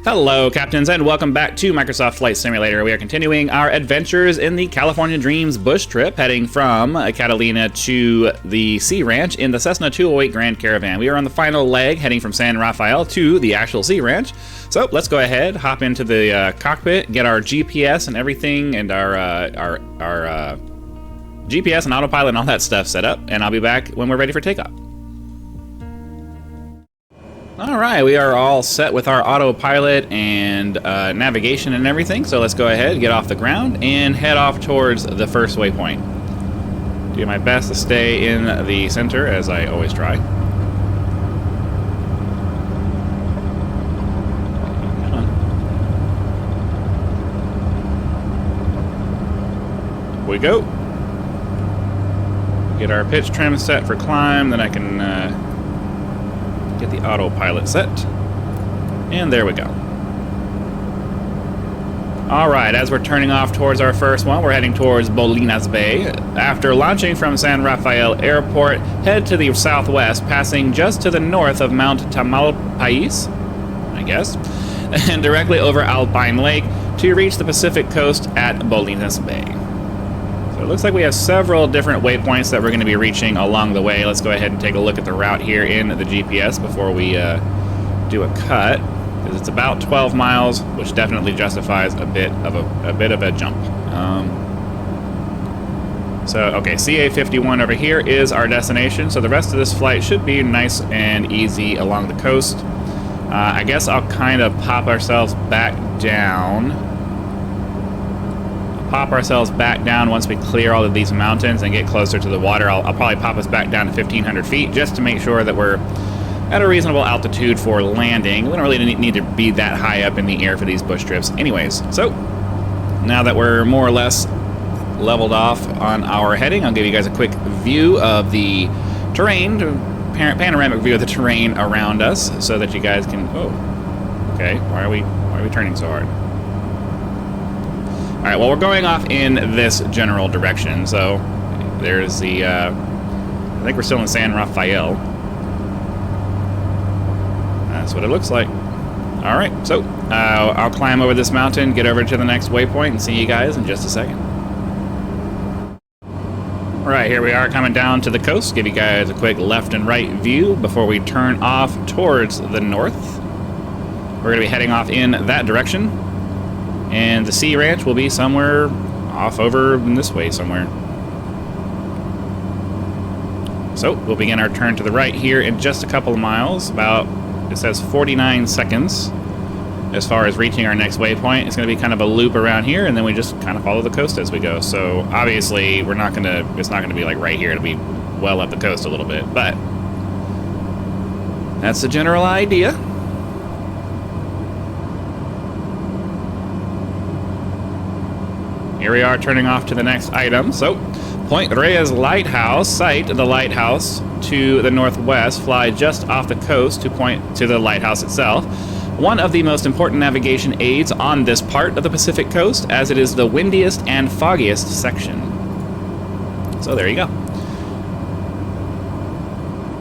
Hello, Captains, and welcome back to Microsoft Flight Simulator. We are continuing our adventures in the California Dreams bush trip, heading from Catalina to the Sea Ranch in the Cessna 208 Grand Caravan. We are on the final leg, heading from San Rafael to the actual Sea Ranch. So let's go ahead, hop into the cockpit, get our GPS and everything, and our GPS and autopilot and all that stuff set up, and I'll be back when we're ready for takeoff. Alright, we are all set with our autopilot and navigation and everything, so let's go ahead, get off the ground, and head off towards the first waypoint. Do my best to stay in the center, as I always try. Come on. Here we go. Get our pitch trim set for climb, then I can get the autopilot set, and there we go. Alright, as we're turning off towards our first one, we're heading towards Bolinas Bay. After launching from San Rafael Airport, head to the southwest, passing just to the north of Mount Tamalpais, I guess, and directly over Alpine Lake to reach the Pacific coast at Bolinas Bay. So it looks like we have several different waypoints that we're going to be reaching along the way. Let's go ahead and take a look at the route here in the GPS before we do a cut, because it's about 12 miles, which definitely justifies a bit of a jump. Okay, CA51 over here is our destination, so the rest of this flight should be nice and easy along the coast. I guess I'll kind of pop ourselves back down. Once we clear all of these mountains and get closer to the water. I'll probably pop us back down to 1,500 feet just to make sure that we're at a reasonable altitude for landing. We don't really need to be that high up in the air for these bush trips anyways. So now that we're more or less leveled off on our heading, I'll give you guys a quick view of the terrain, panoramic view of the terrain around us, so that you guys can... Oh, okay. Why are we turning so hard? Alright, well, we're going off in this general direction, so there's the, I think we're still in San Rafael. That's what it looks like. Alright, so I'll climb over this mountain, get over to the next waypoint, and see you guys in just a second. Alright, here we are coming down to the coast. Give you guys a quick left and right view before we turn off towards the north. We're going to be heading off in that direction. And the Sea Ranch will be somewhere off over in this way somewhere. So we'll begin our turn to the right here in just a couple of miles. About, it says 49 seconds as far as reaching our next waypoint. It's going to be kind of a loop around here, and then we just kind of follow the coast as we go. So obviously it's not going to be like right here. It'll be well up the coast a little bit, but that's the general idea. Here we are turning off to the next item. So, Point Reyes Lighthouse, sight the lighthouse to the northwest, fly just off the coast to the lighthouse itself. One of the most important navigation aids on this part of the Pacific coast, as it is the windiest and foggiest section. So there you go.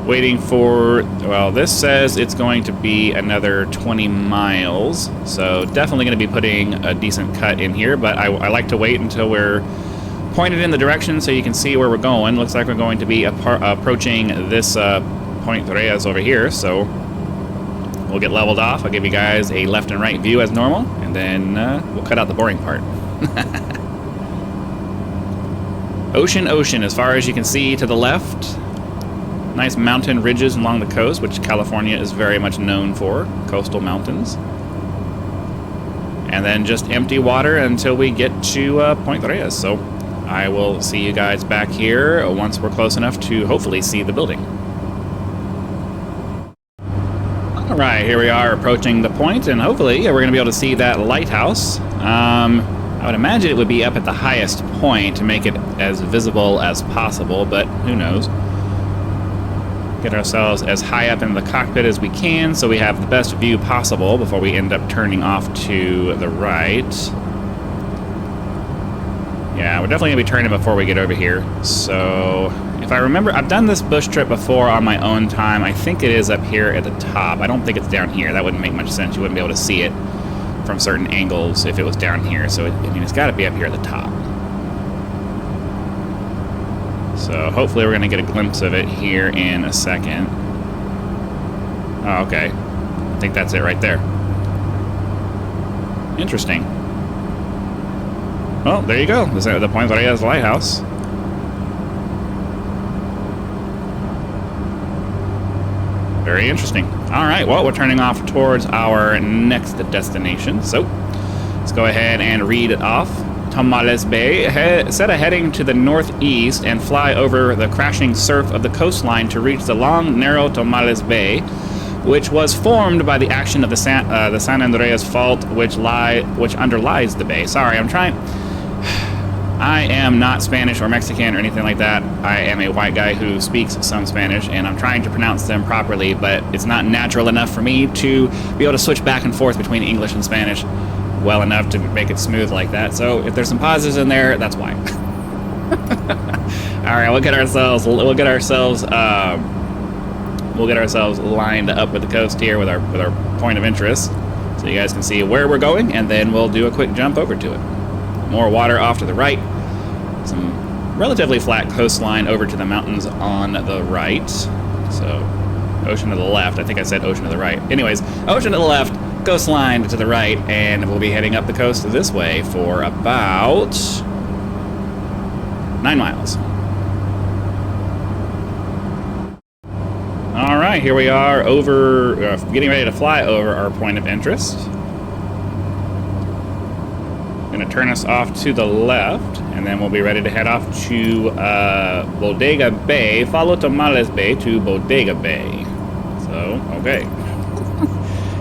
Waiting for, well, this says it's going to be another 20 miles, so definitely going to be putting a decent cut in here, but I like to wait until we're pointed in the direction so you can see where we're going. Looks like we're going to be approaching this Point Reyes over here, so we'll get leveled off. I'll give you guys a left and right view as normal, and then we'll cut out the boring part. Ocean, as far as you can see to the left. Nice mountain ridges along the coast, which California is very much known for, coastal mountains. And then just empty water until we get to Point Reyes. So I will see you guys back here once we're close enough to hopefully see the building. Alright, here we are approaching the point, and hopefully we're going to be able to see that lighthouse. I would imagine it would be up at the highest point to make it as visible as possible, but who knows. Get ourselves as high up in the cockpit as we can so we have the best view possible before we end up turning off to the right. Yeah, we're definitely going to be turning before we get over here. So if I remember, I've done this bush trip before on my own time. I think it is up here at the top. I don't think it's down here. That wouldn't make much sense. You wouldn't be able to see it from certain angles if it was down here. So, I mean, it's got to be up here at the top. So hopefully we're going to get a glimpse of it here in a second. Oh, okay. I think that's it right there. Interesting. Well, there you go. This is the Point Reyes Lighthouse. Very interesting. All right, well, we're turning off towards our next destination. So let's go ahead and read it off. Tamales Bay, set a heading to the northeast and fly over the crashing surf of the coastline to reach the long, narrow Tamales Bay, which was formed by the action of the San Andreas Fault, which underlies the bay. Sorry, I am not Spanish or Mexican or anything like that. I am a white guy who speaks some Spanish, and I'm trying to pronounce them properly, but it's not natural enough for me to be able to switch back and forth between English and Spanish well enough to make it smooth like that. So if there's some pauses in there, that's why. All right, we'll get ourselves lined up with the coast here with our point of interest, so you guys can see where we're going, and then we'll do a quick jump over to it. More water off to the right, some relatively flat coastline over to the mountains on the right. So ocean to the left. I think I said ocean to the right. Anyways, ocean to the left, coastline to the right, and we'll be heading up the coast this way for about 9 miles. All right, here we are getting ready to fly over our point of interest. Going to turn us off to the left, and then we'll be ready to head off to Bodega Bay, follow Tamales Bay to Bodega Bay. So, okay.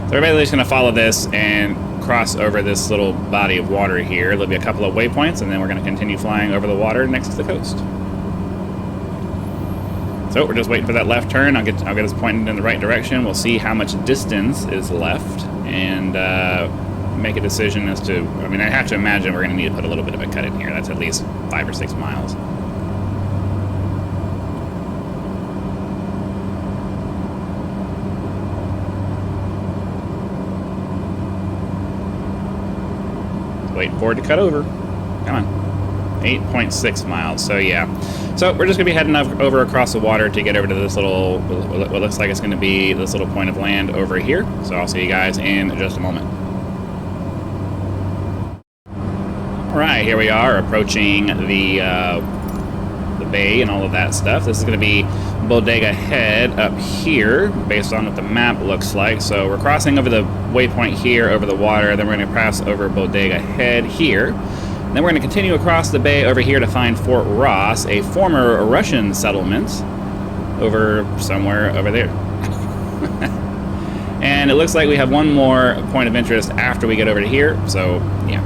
So everybody's just going to follow this and cross over this little body of water here. There'll be a couple of waypoints, and then we're going to continue flying over the water next to the coast. So we're just waiting for that left turn. I'll get us pointed in the right direction. We'll see how much distance is left, and make a decision as to, I mean, I have to imagine we're going to need to put a little bit of a cut in here. That's at least 5 or 6 miles. Waiting for it to cut over. Come on. 8.6 miles. So yeah. So we're just going to be heading over across the water to get over to this little, what looks like it's going to be this little point of land over here. So I'll see you guys in just a moment. All right, here we are approaching the bay and all of that stuff. This is going to be Bodega Head up here, based on what the map looks like. So we're crossing over the waypoint here over the water, then we're going to pass over Bodega Head here. Then we're going to continue across the bay over here to find Fort Ross, a former Russian settlement over somewhere over there. And it looks like we have one more point of interest after we get over to here. So, yeah.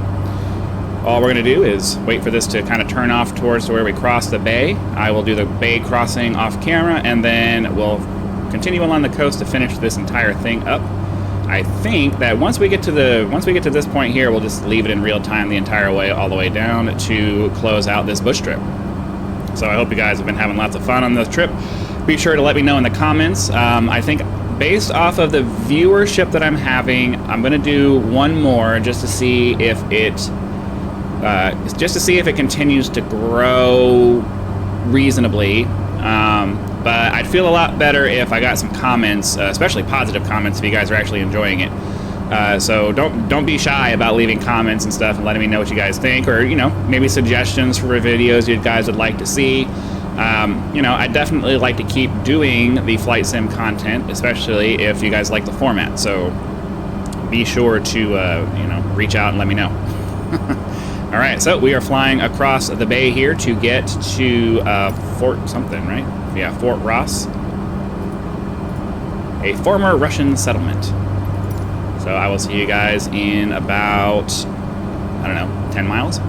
All we're going to do is wait for this to kind of turn off towards where we cross the bay. I will do the bay crossing off camera, and then we'll continue along the coast to finish this entire thing up. I think that once we get to this point here, we'll just leave it in real time the entire way, all the way down to close out this bush trip. So I hope you guys have been having lots of fun on this trip. Be sure to let me know in the comments. I think based off of the viewership that I'm having, I'm going to do one more just to see if it continues to grow reasonably. But I'd feel a lot better if I got some comments, especially positive comments, if you guys are actually enjoying it. So don't be shy about leaving comments and stuff and letting me know what you guys think, or maybe suggestions for videos you guys would like to see. I'd definitely like to keep doing the flight sim content, especially if you guys like the format. So be sure to reach out and let me know. All right, so we are flying across the bay here to get to Fort something, right? Yeah, Fort Ross, a former Russian settlement. So I will see you guys in about, 10 miles.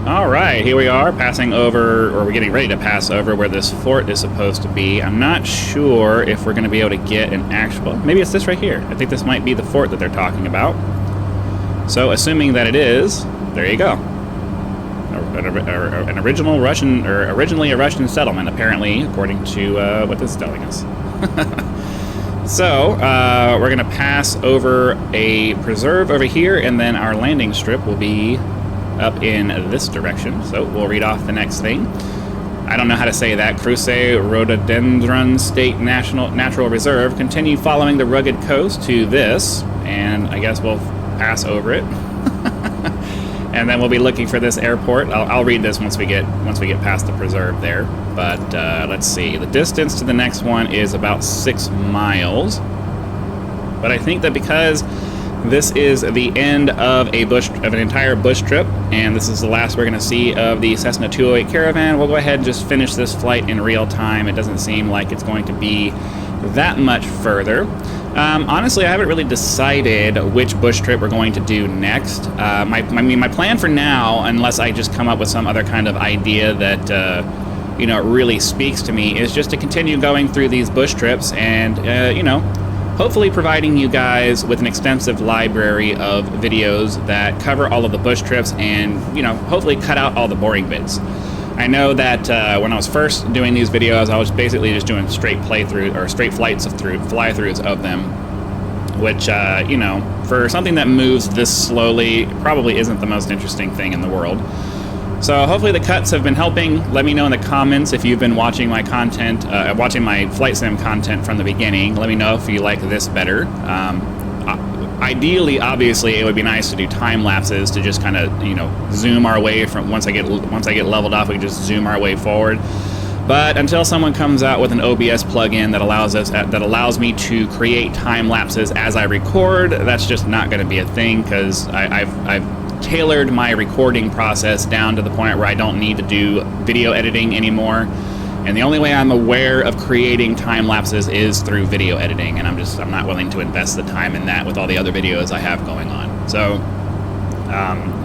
All right, here we are passing over, or we're getting ready to pass over where this fort is supposed to be. I'm not sure if we're going to be able to get an actual, maybe it's this right here. I think this might be the fort that they're talking about. So assuming that it is, there you go. an original Russian, or originally a Russian settlement, apparently, according to what this is telling us. So, we're going to pass over a preserve over here, and then our landing strip will be up in this direction. So, we'll read off the next thing. I don't know how to say that. Cruce Rhododendron State Natural Reserve. Continue following the rugged coast to this, and I guess we'll pass over it. And then we'll be looking for this airport. I'll read this once we get past the preserve there. But let's see. The distance to the next one is about 6 miles. But I think that because this is the end of an entire bush trip, and this is the last we're going to see of the Cessna 208 Caravan, we'll go ahead and just finish this flight in real time. It doesn't seem like it's going to be that much further. Honestly, I haven't really decided which bush trip we're going to do next. My plan for now, unless I just come up with some other kind of idea that really speaks to me, is just to continue going through these bush trips and hopefully providing you guys with an extensive library of videos that cover all of the bush trips and hopefully cut out all the boring bits. I know that when I was first doing these videos, I was basically just doing straight playthrough or straight fly-throughs of them, which for something that moves this slowly probably isn't the most interesting thing in the world. So hopefully the cuts have been helping. Let me know in the comments if you've been watching my content, watching my flight sim content from the beginning. Let me know if you like this better. Ideally, obviously, it would be nice to do time lapses to just kind of, zoom our way from once I get leveled off, we can just zoom our way forward. But until someone comes out with an OBS plugin that allows me to create time lapses as I record, that's just not going to be a thing, because I've tailored my recording process down to the point where I don't need to do video editing anymore. And the only way I'm aware of creating time lapses is through video editing, and I'm not willing to invest the time in that with all the other videos I have going on. So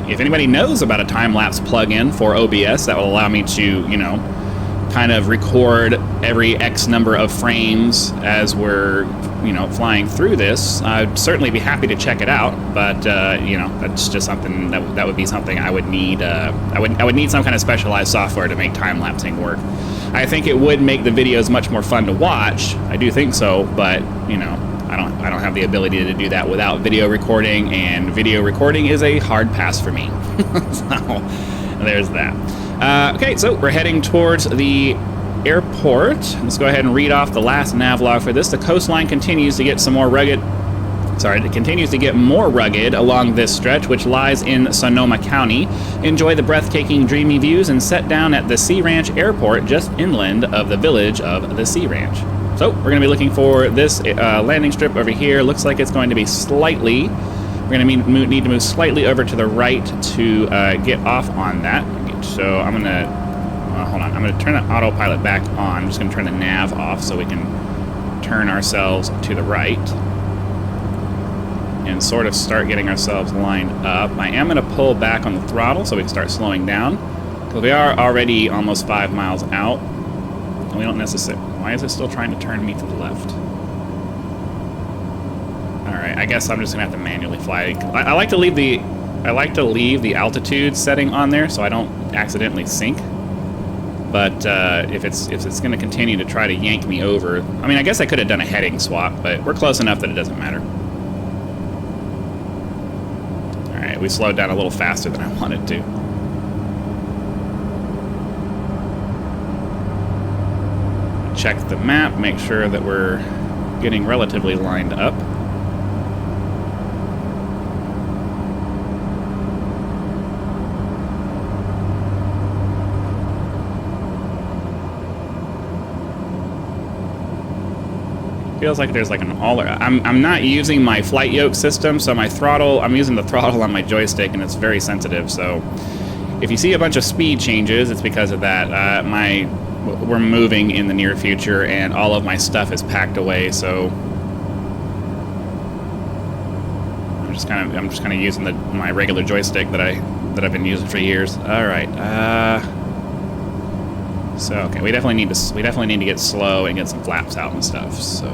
if anybody knows about a time lapse plugin for OBS that will allow me to, kind of record every X number of frames as we're, flying through this, I'd certainly be happy to check it out. But that's just something that would be something I would need. I would need some kind of specialized software to make time lapsing work. I think it would make the videos much more fun to watch. I do think so, but I don't have the ability to do that without video recording, and video recording is a hard pass for me. So there's that. Okay, so we're heading towards the airport. Let's go ahead and read off the last navlog for this. The coastline continues to get it continues to get more rugged along this stretch, which lies in Sonoma County. Enjoy the breathtaking, dreamy views and set down at the Sea Ranch Airport just inland of the village of the Sea Ranch. So we're going to be looking for this landing strip over here. Looks like it's going to be slightly... We're going to need to move slightly over to the right to get off on that. So I'm going to... hold on. I'm going to turn the autopilot back on. I'm just going to turn the nav off so we can turn ourselves to the right and sort of start getting ourselves lined up. I am going to pull back on the throttle so we can start slowing down, because we are already almost 5 miles out, and we don't necessarily... Why is it still trying to turn me to the left? Alright, I guess I'm just going to have to manually fly. I like to leave the altitude setting on there so I don't accidentally sink. But if it's going to continue to try to yank me over... I mean, I guess I could have done a heading swap, but we're close enough that it doesn't matter. Alright, we slowed down a little faster than I wanted to. Check the map, make sure that we're getting relatively lined up. Feels like there's like an I'm not using my flight yoke system, so my throttle, I'm using the throttle on my joystick, and it's very sensitive. So if you see a bunch of speed changes, it's because of that. We're moving in the near future, and all of my stuff is packed away. So I'm just kind of using my regular joystick that I've been using for years. All right. So okay, we definitely need to get slow and get some flaps out and stuff. So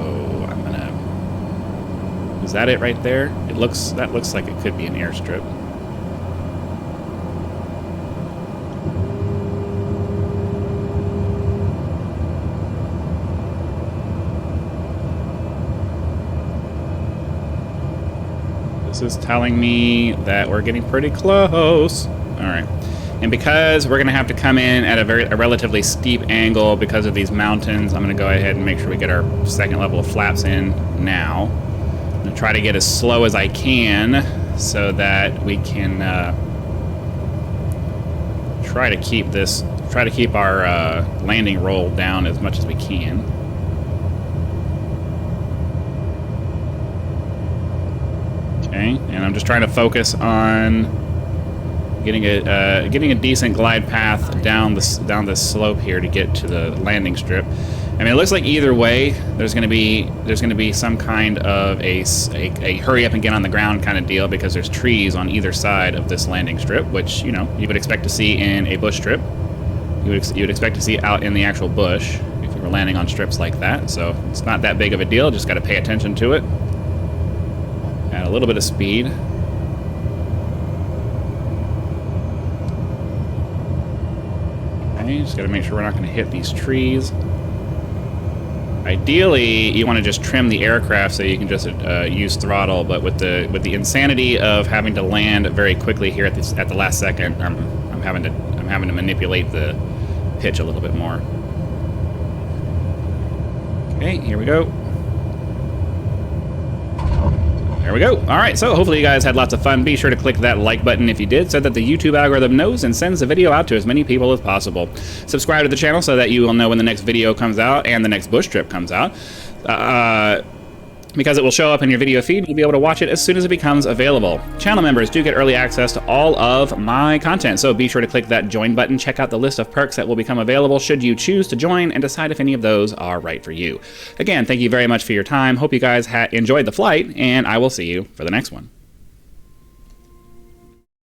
I'm gonna... Is that it right there? That looks like it could be an airstrip. This is telling me that we're getting pretty close. All right. And because we're going to have to come in at a relatively steep angle because of these mountains, I'm going to go ahead and make sure we get our second level of flaps in now. I'm going to try to get as slow as I can so that we can try to keep our landing roll down as much as we can. Okay, and I'm just trying to focus on getting a decent glide path down this slope here to get to the landing strip. I mean, it looks like either way there's going to be some kind of a hurry up and get on the ground kind of deal, because there's trees on either side of this landing strip, which, you know, you would expect to see in a bush strip. You would expect to see out in the actual bush if you were landing on strips like that. So it's not that big of a deal. Just got to pay attention to it. Add a little bit of speed. Okay, just got to make sure we're not going to hit these trees. Ideally, you want to just trim the aircraft so you can just use throttle. But with the insanity of having to land very quickly here at the last second, I'm having to manipulate the pitch a little bit more. Okay, here we go. There we go. All right, so hopefully you guys had lots of fun. Be sure to click that like button if you did, so that the YouTube algorithm knows and sends the video out to as many people as possible. Subscribe to the channel so that you will know when the next video comes out and the next bush trip comes out. Because it will show up in your video feed, you'll be able to watch it as soon as it becomes available. Channel members do get early access to all of my content, so be sure to click that join button. Check out the list of perks that will become available should you choose to join, and decide if any of those are right for you. Again, thank you very much for your time. Hope you guys enjoyed the flight, and I will see you for the next one.